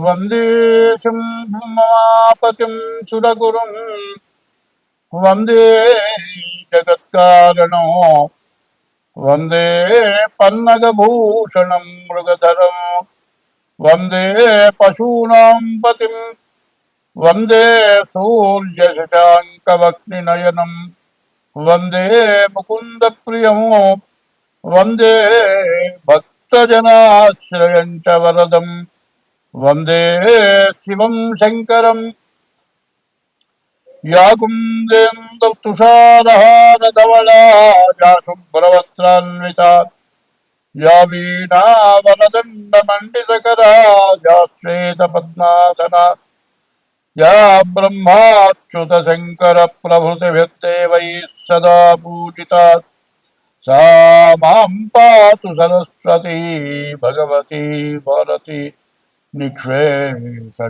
వందే శంభుమాపతిం సురగురుం వందే జగత్కారణం వందే పన్నగభూషణం మృగధరం వందే పశూనాం పతిం వందే సూర్యశశాంకవక్నినయనం వందే ముకుందప్రియం వందే భక్తజనాశ్రయం చ వరదం వందే శివం శంకరం యా కుందేందుతుషారహారధవళా యా శుభ్రవస్త్రాన్వితా యా వీణావనదండమండితకరా యా శ్వేతపద్మాసనా యా బ్రహ్మాచ్యుతశంకర ప్రభృతిభిర్దేవైः సదా పూజితా सा मां पातु सरस्वती भगवती भारती నిక్షేసజాడ్యాపహ.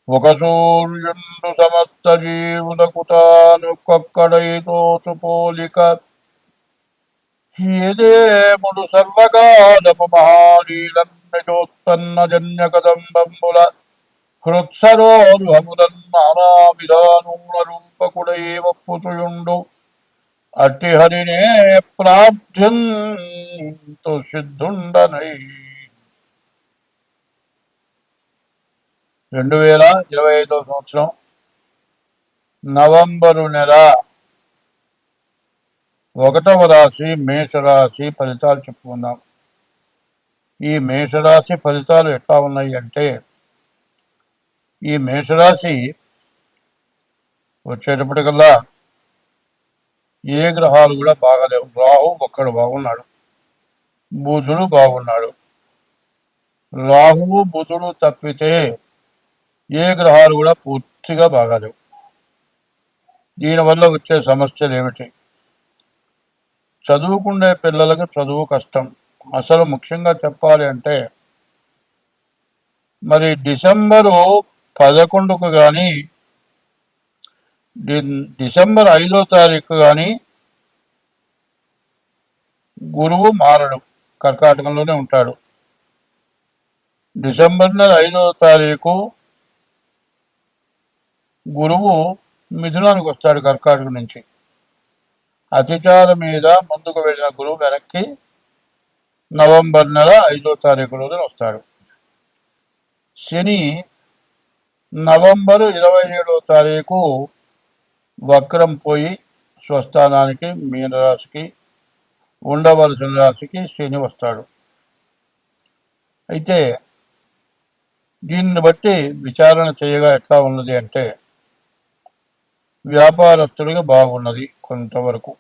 ఒక సూర్యుండు సమస్త జీవులకు తాను కొక్కడైతోచు పోలిక ఏదేముడు సర్వకాలము మహాలీలన్నజోత్పన్న జన్య కదంబంబుల హృత్సరోరుహములన్ నానా విధానముల రూపకుడై వప్పుచుయుండు అట్టి హరినే ప్రార్థ్యంతు సిద్ధుండనై. 2025 సంవత్సరం నవంబరు నెల 1వ రాశి మేషరాశి ఫలితాలు చెప్పుకుందాం. ఈ మేషరాశి ఫలితాలు ఎట్లా ఉన్నాయి అంటే, ఈ మేషరాశి వచ్చేటప్పటికల్లా ఏ గ్రహాలు కూడా బాగాలేవు. రాహు ఒక్కడు బాగున్నాడు, బుధుడు బాగున్నాడు. రాహువు బుధుడు తప్పితే ఏ గ్రహాలు కూడా పూర్తిగా బాగాలేవు. దీనివల్ల వచ్చే సమస్యలు ఏమిటి? చదువుకునే పిల్లలకు చదువు కష్టం. అసలు ముఖ్యంగా చెప్పాలి అంటే, మరి డిసెంబరు 11కు కానీ డిసెంబర్ 5వ తారీఖు కానీ గురువు మారడు, కర్కాటకంలోనే ఉంటాడు. డిసెంబర్ నెల 5వ తారీఖు గురువు మిథునానికి వస్తాడు కర్కాటకం నుంచి. అతిచార మీద ముందుకు వెళ్ళిన గురువు వెనక్కి నవంబర్ నెల 5వ తారీఖు రోజున వస్తాడు. శని నవంబరు 27వ తారీఖు వక్రం పోయి స్వస్థానానికి మీనరాశికి ఉండవలసిన రాశికి శని వస్తాడు. అయితే దీన్ని బట్టి విచారణ చేయగా ఎట్లా ఉన్నది అంటే, వ్యాపారస్తులుగా బాగున్నది కొంతవరకు,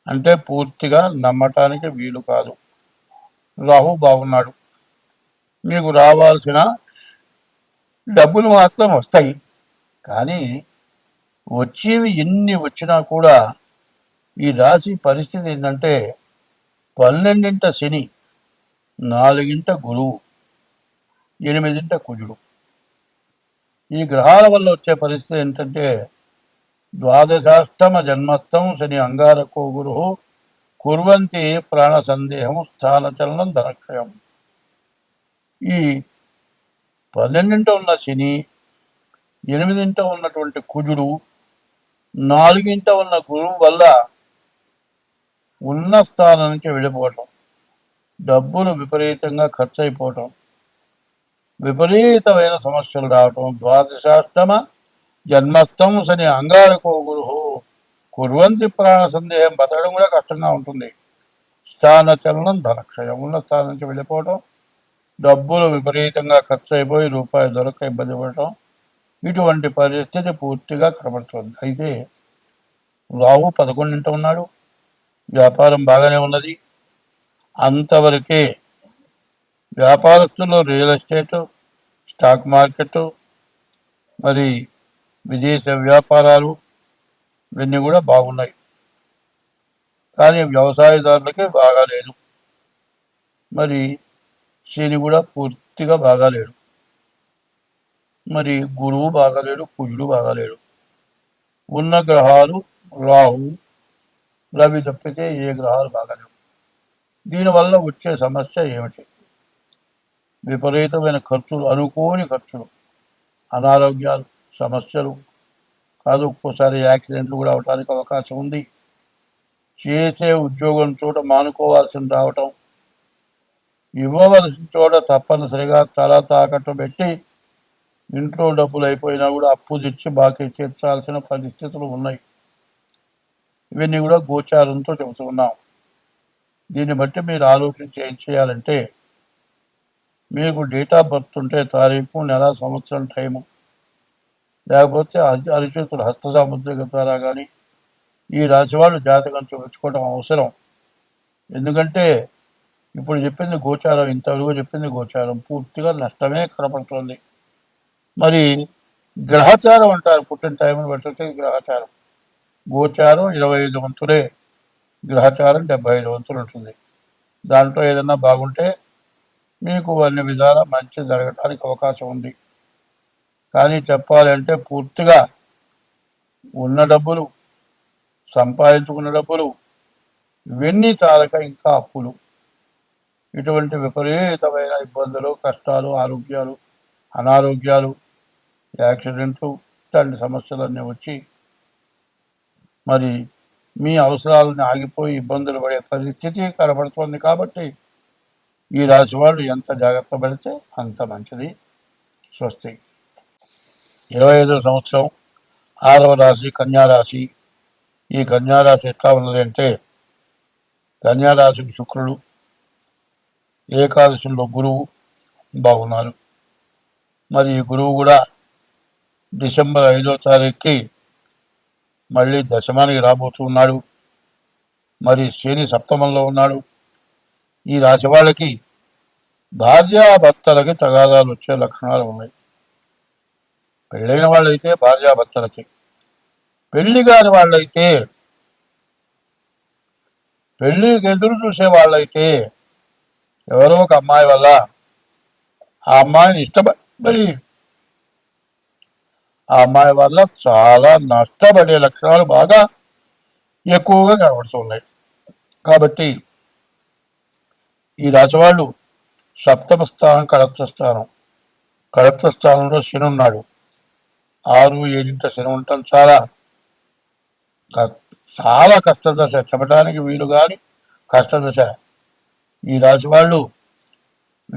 అంటే పూర్తిగా నమ్మటానికి వీలు కాదు. రాహు బాగున్నాడు, మీకు రావాల్సిన డబ్బులు మాత్రం వస్తాయి. కానీ వచ్చేవి ఎన్ని వచ్చినా కూడా ఈ రాశి పరిస్థితి ఏంటంటే, 12ంట శని, 4ంట గురువు, 8ంట కుజుడు. ఈ గ్రహాల వల్ల వచ్చే పరిస్థితి ఏంటంటే, ద్వాదశాష్టమ జన్మస్థం శని అంగారకో గురు కుర్వంతి ప్రాణ సందేహం స్థానచలనం ధనక్షయం. ఈ 12ంట ఉన్న శని, 8ంట ఉన్నటువంటి కుజుడు, 4ంట ఉన్న గురువు వల్ల ఉన్న స్థానం నుంచి వెళ్ళిపోవటం, డబ్బులు విపరీతంగా ఖర్చు అయిపోవటం, విపరీతమైన సమస్యలు రావటం. ద్వాదశాష్టమ జన్మస్థం శని అంగారకో గురు కుర్వంతి ప్రాణ సందేహం, బతకడం కూడా కష్టంగా ఉంటుంది. స్థానచలనం ధనక్షయం, ఉన్న స్థానం నుంచి వెళ్ళిపోవటం, డబ్బులు విపరీతంగా ఖర్చు అయిపోయి రూపాయి దొరక ఇబ్బంది పడటం, ఇటువంటి పరిస్థితి పూర్తిగా కనబడుతుంది. అయితే రాహు 11ంట ఉన్నాడు, వ్యాపారం బాగానే ఉన్నది. అంతవరకే వ్యాపారస్తులు రియల్ ఎస్టేటు, స్టాక్ మార్కెట్, మరి విదేశ వ్యాపారాలు ఇవన్నీ కూడా బాగున్నాయి. కానీ వ్యవసాయదారులకే బాగాలేదు. మరి శని కూడా పూర్తిగా బాగాలేడు, మరి గురువు బాగాలేడు, కుజుడు బాగాలేడు. ఉన్న గ్రహాలు రాహు రవి తప్పితే ఏ గ్రహాలు బాగాలేవు. దీనివల్ల వచ్చే సమస్య ఏమిటి? విపరీతమైన ఖర్చులు, అనుకోని ఖర్చులు, అనారోగ్యాలు, సమస్యలు, కాదు ఒక్కోసారి యాక్సిడెంట్లు కూడా అవడానికి అవకాశం ఉంది. చేసే ఉద్యోగం చోట మానుకోవాల్సి రావటం, ఇవ్వవలసిన చోట తప్పనిసరిగా తల తాకట్టు పెట్టి ఇంట్లో డబ్బులు అయిపోయినా కూడా అప్పు తెచ్చి బాకీ తీర్చాల్సిన పరిస్థితులు ఉన్నాయి. ఇవన్నీ కూడా గోచారంతో చెబుతున్నాం. దీన్ని బట్టి మీరు ఆలోచించి ఏం చేయాలంటే, మీకు డేట్ ఆఫ్ బర్త్ ఉంటే తారీఖు, నెల, సంవత్సరం, టైము, లేకపోతే అరిచేతులు హస్త సాముద్రిక ద్వారా కానీ ఈ రాశి వాళ్ళు జాతకం చూపించుకోవడం అవసరం. ఎందుకంటే ఇప్పుడు చెప్పింది గోచారం, ఇంతవరకు చెప్పింది గోచారం, పూర్తిగా నష్టమే కనపడుతుంది. మరి గ్రహచారం అంటారు, పుట్టిన టైంని బట్టి గ్రహచారం. గోచారం 25 వంతులే, గ్రహచారం 75 వంతులు ఉంటుంది. దాంట్లో ఏదన్నా బాగుంటే మీకు అన్ని విధాల మంచి జరగడానికి అవకాశం ఉంది. కానీ చెప్పాలంటే పూర్తిగా ఉన్న డబ్బులు, సంపాదించుకున్న డబ్బులు, ఇవన్నీ చాలక ఇంకా అప్పులు, ఇటువంటి విపరీతమైన ఇబ్బందులు, కష్టాలు, ఆరోగ్యాలు, అనారోగ్యాలు, యాక్సిడెంట్లు, ఇట్లాంటి సమస్యలన్నీ వచ్చి మరి మీ అవసరాలను ఆగిపోయి ఇబ్బందులు పడే పరిస్థితి కనబడుతుంది. కాబట్టి ఈ రాశి వాళ్ళు ఎంత జాగ్రత్త పడితే అంత మంచిది. స్వస్తి. 25వ సంవత్సరం 6వ రాశి కన్యారాశి. ఈ కన్యారాశి ఎట్లా ఉన్నది అంటే, కన్యారాశికి శుక్రుడు, ఏకాదశిలో గురువు బాగున్నారు. మరి ఈ గురువు కూడా డిసెంబర్ 5వ తారీఖుకి మళ్ళీ దశమానికి రాబోతున్నాడు. మరి శని సప్తమంలో ఉన్నాడు. ఈ రాశి వాళ్ళకి భార్యాభర్తలకి తగాదాలు వచ్చే లక్షణాలు ఉన్నాయి. పెళ్ళైన వాళ్ళైతే భార్యాభర్తలకి, పెళ్లి కాని వాళ్ళైతే, పెళ్లికి ఎదురు చూసే వాళ్ళైతే ఎవరో ఒక అమ్మాయి వల్ల ఆ అమ్మాయిని ఇష్టపడి ఆ అమ్మాయి వల్ల చాలా నష్టపడే లక్షణాలు బాగా ఎక్కువగా కనబడుతున్నాయి. కాబట్టి ఈ రాశి వాళ్ళు సప్తమ స్థానం కడత్ర స్థానంలో శని ఉన్నాడు. 6, 7 శని ఉండటం చాలా కష్టదశ, చెప్పడానికి వీలు కాని కష్టదశ. ఈ రాశి వాళ్ళు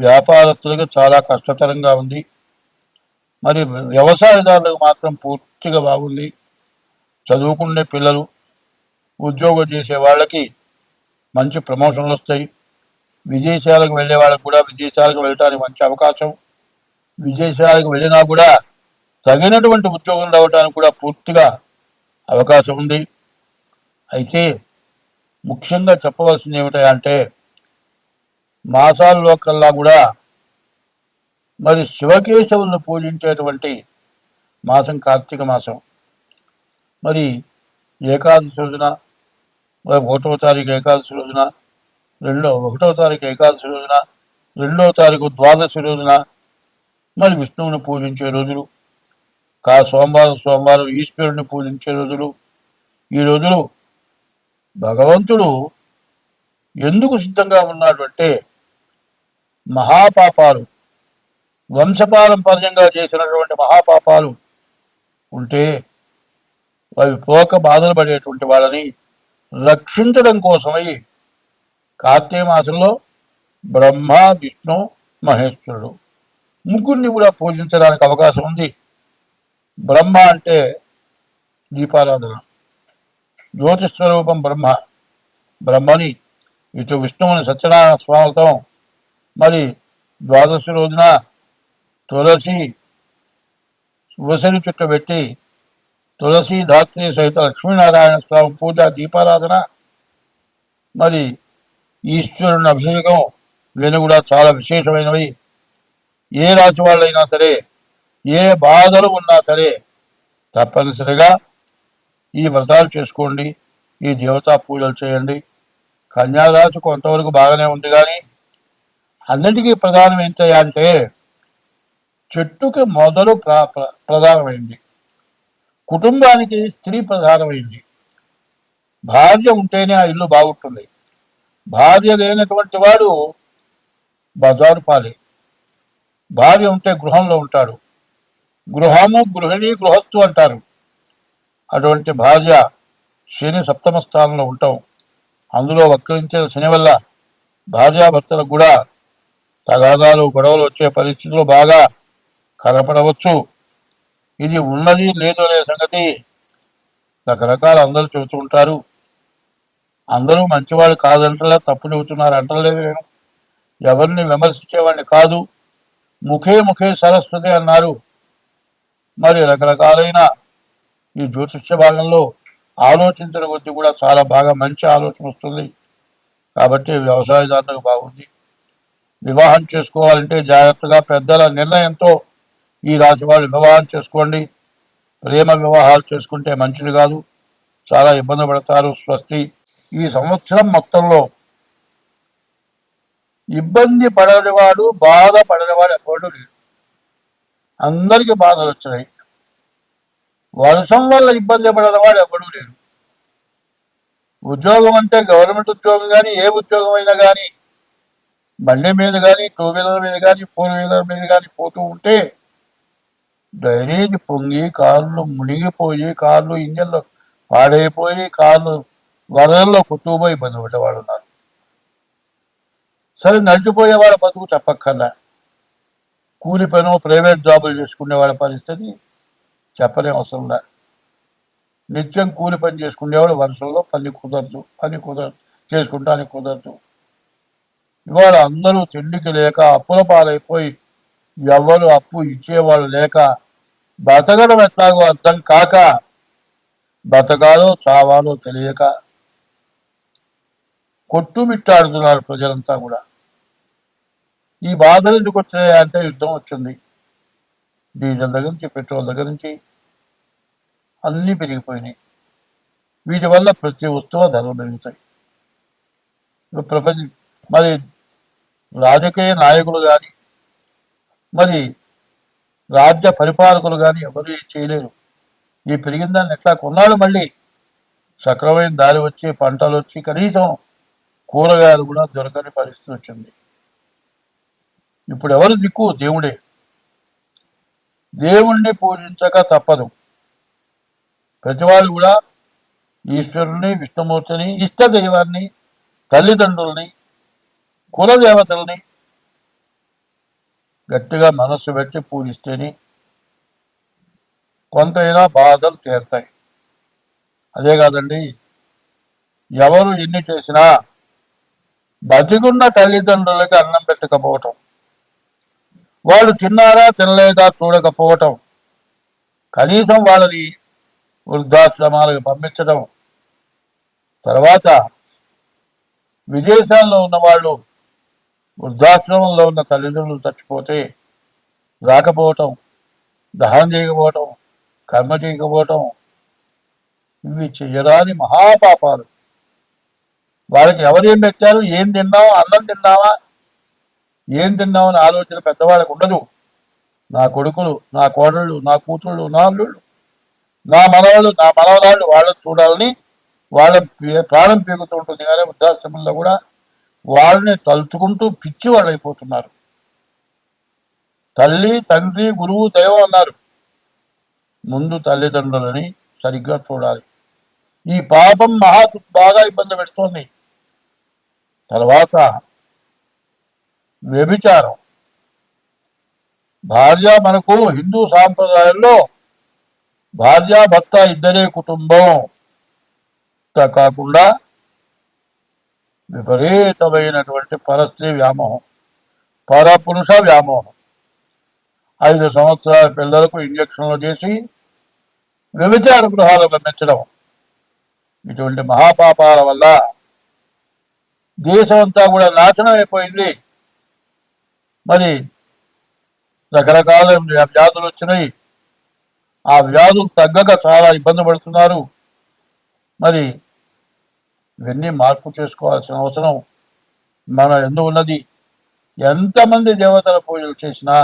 వ్యాపారస్తులకు చాలా కష్టతరంగా ఉంది. మరి వ్యవసాయదారులకు మాత్రం పూర్తిగా బాగుంది. చదువుకునే పిల్లలు, ఉద్యోగం చేసే వాళ్ళకి మంచి ప్రమోషన్లు వస్తాయి. విదేశాలకు వెళ్ళే వాళ్ళకు కూడా విదేశాలకు వెళ్ళడానికి మంచి అవకాశం. విదేశాలకు వెళ్ళినా కూడా తగినటువంటి ఉద్యోగం రావడానికి కూడా పూర్తిగా అవకాశం ఉంది. అయితే ముఖ్యంగా చెప్పవలసింది ఏమిటంటే, మాసాల్లో కల్లా కూడా మరి శివకేశవులను పూజించేటువంటి మాసం కార్తీక మాసం. మరి ఏకాదశి రోజున, మరి 1వ తారీఖు ఏకాదశి రోజున, 1వ తారీఖు ఏకాదశి రోజున, 2వ తారీఖు ద్వాదశి రోజున మరి విష్ణువుని పూజించే రోజులు. సోమవారం ఈశ్వరుని పూజించే రోజులు. ఈ రోజులు భగవంతుడు ఎందుకు సిద్ధంగా ఉన్నాడు అంటే, మహాపాపాలు, వంశపారంపర్యంగా చేసినటువంటి మహాపాపాలు ఉంటే అవి పోక బాధలు పడేటువంటి వాళ్ళని రక్షించడం కోసమై కార్తీక మాసంలో బ్రహ్మ, విష్ణు, మహేశ్వరుడు ముగ్గురిని కూడా పూజించడానికి అవకాశం ఉంది. బ్రహ్మ అంటే దీపారాధన, జ్యోతిస్వరూపం బ్రహ్మ. బ్రహ్మని ఇటు విష్ణువుని సత్యనారాయణ స్వామితో, మరి ద్వాదశి రోజున తులసి ఉసిరి చుట్టూ పెట్టి తులసి ధాత్రి సహిత లక్ష్మీనారాయణ స్వామి పూజ, దీపారాధన, మరి ఈశ్వరుని అభిషేకం, ఇవన్నీ కూడా చాలా విశేషమైనవి. ఏ రాశి వాళ్ళైనా సరే, ఏ బాధలు ఉన్నా సరే తప్పనిసరిగా ఈ వ్రతాలు చేసుకోండి, ఈ దేవతా పూజలు చేయండి. కన్యారాశి కొంతవరకు బాగానే ఉంది, కానీ అన్నిటికీ ప్రధానం ఏంటంటే చెట్టుకి మొదలు ప్రధానమైంది, కుటుంబానికి స్త్రీ ప్రధానమైంది. భార్య ఉంటేనే ఆ ఇల్లు బాగుంటుంది. భార్య లేనటువంటి వాడు బజారు పాలే. భార్య ఉంటే గృహంలో ఉంటాడు. గృహము గృహిణి గృహస్థు అంటారు. అటువంటి భార్య శని సప్తమ స్థానంలో ఉంటాం. అందులో వక్రించిన శని వల్ల భార్యాభర్తలకు కూడా తగాదాలు గొడవలు వచ్చే పరిస్థితులు బాగా కనపడవచ్చు. ఇది ఉన్నది లేదు అనే సంగతి రకరకాల అందరూ చెబుతూ ఉంటారు. అందరూ మంచివాళ్ళు కాదంటలే, తప్పు చెబుతున్నారు అంటలేదు నేను. ఎవరిని విమర్శించేవాడిని కాదు. ముఖే ముఖే సరస్వతి అన్నారు. మరి రకరకాలైన ఈ జ్యోతిష్య భాగంలో ఆలోచించిన కొద్దీ కూడా చాలా బాగా మంచి ఆలోచన వస్తుంది. కాబట్టి వ్యవసాయదారులకు బాగుంది. వివాహం చేసుకోవాలంటే జాగ్రత్తగా పెద్దల నిర్ణయంతో ఈ రాశి వాళ్ళు వివాహం చేసుకోండి. ప్రేమ వివాహాలు చేసుకుంటే మంచిది కాదు, చాలా ఇబ్బంది పడతారు. స్వస్తి. ఈ సంవత్సరం మొత్తంలో ఇబ్బంది పడనివాడు బాధపడనివాడు ఎక్కడూ లేడు. అందరికీ బాధలు వచ్చినాయి. వర్షం వల్ల ఇబ్బంది పడనివాడు ఎక్కడూ లేడు. ఉద్యోగం అంటే గవర్నమెంట్ ఉద్యోగం కానీ ఏ ఉద్యోగం అయినా కానీ బండి మీద కానీ, టూ వీలర్ మీద కానీ, ఫోర్ వీలర్ మీద కానీ పోతూ ఉంటే డ్రైనేజ్ పొంగి కార్లు మునిగిపోయి, కార్లు ఇంజన్లు పాడైపోయి, కార్లు వరదల్లో కొట్టుకుపోయి ఇబ్బంది పడ్డవాడు ఉన్నారు. సరే, నడిచిపోయే వాళ్ళ బతుకు చెప్పక్కర్లా. కూలి పను ప్రైవేట్ జాబులు చేసుకునే వాళ్ళ పరిస్థితి చెప్పలేం అవసరం లే. నిత్యం కూలి పని చేసుకునేవాడు వర్షంలో పని కుదరదు చేసుకుంటానికి కుదరదు. ఇవాళ అందరూ తిండికి లేక అప్పుల పాలైపోయి ఎవరు అప్పు ఇచ్చేవాళ్ళు లేక బతకడం ఎట్లాగో అర్థం కాక, బతకాలో చావాలో తెలియక కొట్టుమిట్టాడుతున్నారు ప్రజలంతా కూడా. ఈ బాధలు ఎందుకు వచ్చినాయంటే యుద్ధం వచ్చింది. డీజిల్ దగ్గర నుంచి, పెట్రోల్ దగ్గర నుంచి అన్నీ పెరిగిపోయినాయి. వీటి వల్ల ప్రతి వస్తువు ధరలు పెరుగుతాయి. మరి రాజకీయ నాయకులు కానీ, మరి రాజ్య పరిపాలకులు కానీ ఎవరు చేయలేరు. ఈ పెరిగిన దాన్ని ఎట్లా కొన్నాళ్ళు మళ్ళీ సక్రమైన దారి వచ్చి, పంటలు వచ్చి, కనీసం కూరగాయలు కూడా దొరకని పరిస్థితి వచ్చింది. ఇప్పుడు ఎవరు దిక్కు? దేవుడే. దేవుణ్ణి పూజించక తప్పదు. ప్రతివాళ్ళు కూడా ఈశ్వరుని, విష్ణుమూర్తిని, ఇష్ట దైవాన్ని, తల్లిదండ్రుల్ని, కులదేవతల్ని గట్టిగా మనస్సు పెట్టి పూజిస్తేనే కొంతైనా బాధలు తీరుతాయి. అదే కాదండి, ఎవరు ఎన్ని చేసినా బతికున్న తల్లిదండ్రులకి అన్నం పెట్టకపోవటం, వాళ్ళు తిన్నారా తినలేదా చూడకపోవటం, కనీసం వాళ్ళని వృద్ధాశ్రమాలకు పంపించడం, తర్వాత విదేశాల్లో ఉన్న వాళ్ళు వృద్ధాశ్రమంలో ఉన్న తల్లిదండ్రులు చచ్చిపోతే రాకపోవటం, దహనం చేయకపోవటం, కర్మ చేయకపోవటం, ఇవి చెయ్యరాని మహాపాపాలు. వాళ్ళకి ఎవరేం పెట్టారు, ఏం తిన్నావా, అన్నం తిన్నావా, ఏం తిన్నామని ఆలోచన పెద్దవాళ్ళకు ఉండదు. నా కొడుకులు, నా కోడళ్ళు, నా కూతుళ్ళు, నా అల్లుళ్ళు, నా మనవాళ్ళు, నా మనవరాళ్ళు వాళ్ళని చూడాలని వాళ్ళ ప్రాణం పీకుతూ ఉంటుంది. కానీ వృద్ధాశ్రమంలో కూడా వాళ్ళని తలుచుకుంటూ పిచ్చి వాళ్ళు అయిపోతున్నారు. తల్లి, తండ్రి, గురువు, దైవం అన్నారు. ముందు తల్లిదండ్రులని సరిగ్గా చూడాలి. ఈ పాపం బాగా ఇబ్బంది పెడుతోంది. తర్వాత వ్యభిచారం. భార్య, మనకు హిందూ సాంప్రదాయంలో భార్యాభర్త ఇద్దరే కుటుంబం కాకుండా విపరీతమైనటువంటి పరస్త్రీ వ్యామోహం, పరపురుష వ్యామోహం. 5 సంవత్సరాల పిల్లలకు ఇంజక్షన్లు చేసి వ్యభిచార గృహాలు పంపించడం, ఇటువంటి మహాపాపాల వల్ల దేశం అంతా కూడా నాశనం అయిపోయింది. మరి రకరకాల వ్యాధులు వచ్చినాయి. ఆ వ్యాధులు తగ్గక చాలా ఇబ్బంది పడుతున్నారు. మరి ఇవన్నీ మార్పు చేసుకోవాల్సిన అవసరం మన ఎందు ఉన్నది. ఎంతమంది దేవతల పూజలు చేసినా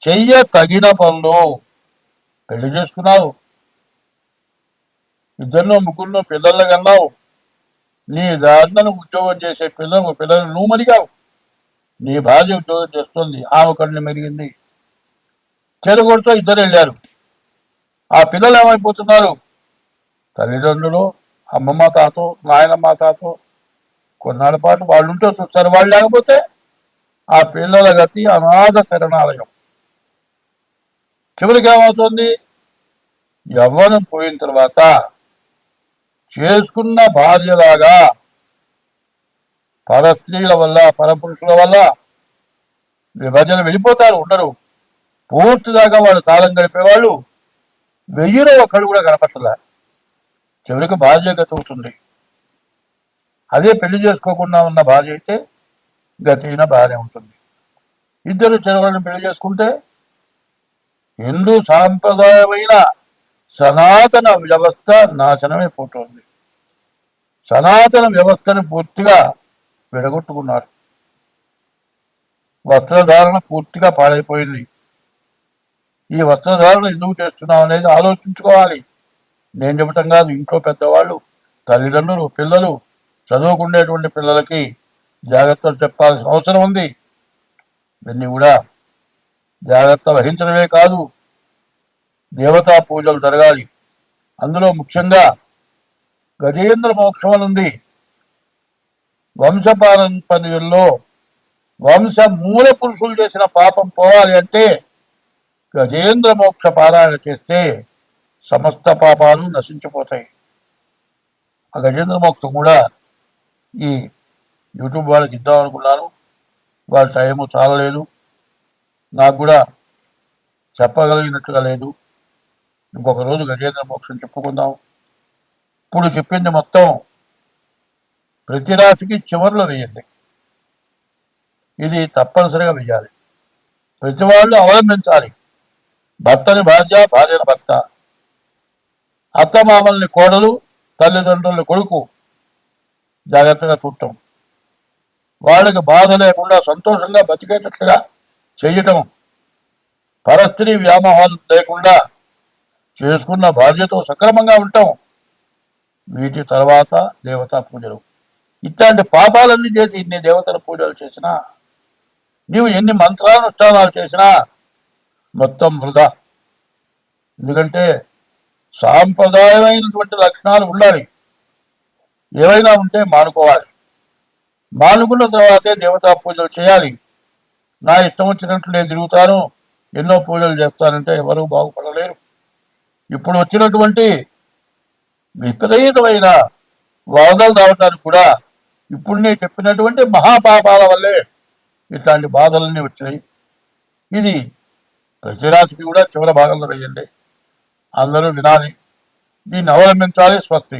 చెయ్య తగిన పనులు. పెళ్లి చేసుకున్నావు, 2 3 పిల్లల్ని కన్నావు, నీ దాంట్లో ఉద్యోగం చేసే పిల్లలు నువ్వు మరిగావు. నీ భార్య ఉద్యోగం చేస్తుంది, ఆమె కళ్ళు మెరిగింది. చెరుగొడుతో ఇద్దరు వెళ్ళారు. ఆ పిల్లలు ఏమైపోతున్నారు? తల్లిదండ్రులు, అమ్మమ్మ తాతో, నాయనమ్మ తాతో కొన్నాళ్ళ పాటు వాళ్ళు ఉంటే చూస్తారు. వాళ్ళు లేకపోతే ఆ పిల్లల గతి అనాథ శరణాలయం. చివరికి ఏమవుతుంది? యవ్వనం పోయిన తర్వాత చేసుకున్న భార్యలాగా పరస్త్రీల వల్ల, పరపురుషుల వల్ల విభజన వెళ్ళిపోతారు, ఉండరు. పూర్తిదాకా వాళ్ళు కాలం గడిపేవాళ్ళు 1000 ఒకడు కూడా గడపట్ల. చివరికి భార్య గతి అవుతుంది. అదే పెళ్లి చేసుకోకుండా ఉన్న భార్య అయితే గతిన భార్య ఉంటుంది. ఇద్దరు చెరవలను పెళ్లి చేసుకుంటే హిందూ సాంప్రదాయమైన సనాతన వ్యవస్థ నాశనమైపోతుంది. సనాతన వ్యవస్థను పూర్తిగా విడగొట్టుకున్నారు. వస్త్రధారణ పూర్తిగా పాడైపోయింది. ఈ వస్త్రధారణ ఎందుకు చేస్తున్నాం అనేది ఆలోచించుకోవాలి. నేను చెప్పటం కాదు, ఇంట్లో పెద్దవాళ్ళు, తల్లిదండ్రులు, పిల్లలు, చదువుకునేటువంటి పిల్లలకి జాగ్రత్తలు చెప్పాల్సిన అవసరం ఉంది. ఇవన్నీ కూడా జాగ్రత్త వహించడమే కాదు, దేవతా పూజలు జరగాలి. అందులో ముఖ్యంగా గజేంద్ర మోక్షం అని ఉంది. వంశపారంపర్యంలో వంశ మూల పురుషులు చేసిన పాపం పోవాలి అంటే గజేంద్ర మోక్ష పారాయణ చేస్తే సమస్త పాపాలు నశించిపోతాయి. ఆ గజేంద్ర మోక్షం కూడా ఈ యూట్యూబ్ వాళ్ళకి ఇద్దాం అనుకున్నాను. వాళ్ళ టైము చాలలేదు, నాకు కూడా చెప్పగలిగినట్టుగా లేదు. ఇంకొక రోజు గజేంద్ర మోక్షం చెప్పుకుందాం. ఇప్పుడు చెప్పింది మొత్తం ప్రతి రాశికి చివరిలో వేయండి. ఇది తప్పనిసరిగా వేయాలి. ప్రతి వాళ్ళు అవలంబించాలి. భర్తని భార్య, భార్యను భర్త, అత్తమామల్ని కోడలు, తల్లిదండ్రుల్ని కొడుకు జాగ్రత్తగా చూడటం, వాళ్ళకి బాధ లేకుండా సంతోషంగా బతికేటట్లుగా చేయటం, పరస్త్రీ వ్యామోహాలు లేకుండా చేసుకున్న భార్యతో సక్రమంగా ఉండటం. వీటి తర్వాత దేవతా పూజలు. ఇట్లాంటి పాపాలన్నీ చేసి ఇన్ని దేవతల పూజలు చేసినా, నీవు ఎన్ని మంత్రానుష్ఠానాలు చేసినా మొత్తం వృధా. ఎందుకంటే సాంప్రదాయమైనటువంటి లక్షణాలు ఉండాలి. ఏవైనా ఉంటే మానుకోవాలి. మానుకున్న తర్వాతే దేవతా పూజలు చేయాలి. నా ఇష్టం వచ్చినట్లు నేను తిరుగుతాను, ఎన్నో పూజలు చేస్తానంటే ఎవరూ బాగుపడలేరు. ఇప్పుడు వచ్చినటువంటి విపరీతమైన వరదలు రావటానికి కూడా ఇప్పుడు నేను చెప్పినటువంటి మహాపాపాల వల్లే ఇట్లాంటి బాధలన్నీ వచ్చినాయి. ఇది ప్రతిరాశికి కూడా చివరి భాగంలో వేయండి. అందరూ వినాలి, దీన్ని అవలంబించాలి. స్వస్తి.